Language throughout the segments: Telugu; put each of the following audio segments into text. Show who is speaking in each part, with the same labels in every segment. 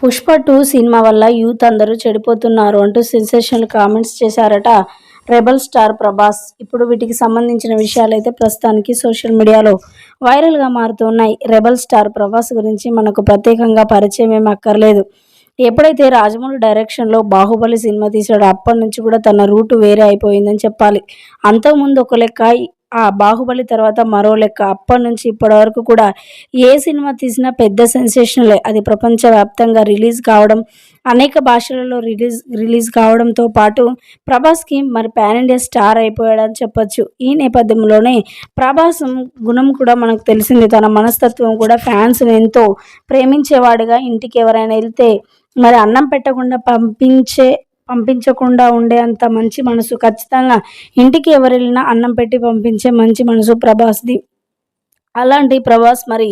Speaker 1: పుష్ప 2 సినిమా వల్ల యూత్ అందరూ చెడిపోతున్నారు అంటూ సెన్సేషనల్ కామెంట్స్ చేశారట రెబల్ స్టార్ ప్రభాస్. ఇప్పుడు వీటికి సంబంధించిన విషయాలైతే ప్రస్తుతానికి సోషల్ మీడియాలో వైరల్గా మారుతున్నాయి. రెబల్ స్టార్ ప్రభాస్ గురించి మనకు ప్రత్యేకంగా పరిచయం ఏమీ అక్కర్లేదు. ఎప్పుడైతే రాజమౌళి డైరెక్షన్లో బాహుబలి సినిమా తీశాడో అప్పటి నుంచి కూడా తన రూటు వేరే అయిపోయిందని చెప్పాలి. అంతకుముందు ఒక లెక్క, ఆ బాహుబలి తర్వాత మరో లెక్క. అప్పటి నుంచి ఇప్పటి వరకు కూడా ఏ సినిమా తీసినా పెద్ద సెన్సేషనలే. అది ప్రపంచవ్యాప్తంగా రిలీజ్ కావడం, అనేక భాషలలో రిలీజ్ కావడంతో పాటు ప్రభాస్కి మరి పాన్ ఇండియా స్టార్ అయిపోయాడని చెప్పొచ్చు. ఈ నేపథ్యంలోనే ప్రభాస్ గుణం కూడా మనకు తెలిసింది. తన మనస్తత్వం కూడా ఫ్యాన్స్ ఎంతో ప్రేమించేవాడుగా, ఇంటికి ఎవరైనా వెళ్తే మరి అన్నం పెట్టకుండా పంపించకుండా ఉండే అంత మంచి మనసు. ఖచ్చితంగా ఇంటికి ఎవరు వెళ్ళినా అన్నం పెట్టి పంపించే మంచి మనసు ప్రభాస్ది. అలాంటి ప్రభాస్ మరి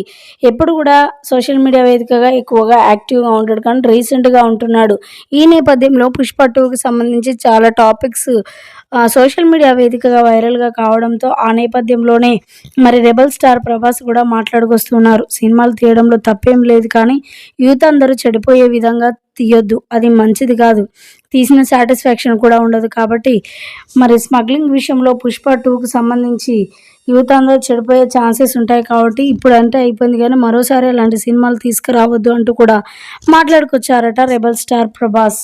Speaker 1: ఎప్పుడు కూడా సోషల్ మీడియా వేదికగా ఎక్కువగా యాక్టివ్గా ఉంటాడు, కానీ రీసెంట్గా ఉంటున్నాడు. ఈ నేపథ్యంలో పుష్ప 2కి సంబంధించి చాలా టాపిక్స్ సోషల్ మీడియా వేదికగా వైరల్గా కావడంతో ఆ నేపథ్యంలోనే మరి రెబల్ స్టార్ ప్రభాస్ కూడా మాట్లాడుకొస్తున్నారు. సినిమాలు తీయడంలో తప్పేం లేదు, కానీ యూత్ అందరూ చెడిపోయే విధంగా తీయొద్దు. అది మంచిది కాదు. తీసిన సాటిస్ఫాక్షన్ కూడా ఉండదు. కాబట్టి మరి స్మగ్లింగ్ విషయంలో పుష్ప 2కి సంబంధించి యూత్ అందరూ చెడిపోయే ఛాన్సెస్ ఉంటాయి. కాబట్టి ఇప్పుడు అంటే అయిపోయింది, కానీ మరోసారి అలాంటి సినిమాలు తీసుకురావద్దు అంటూ కూడా మాట్లాడుకొచ్చారట రెబల్ స్టార్ ప్రభాస్.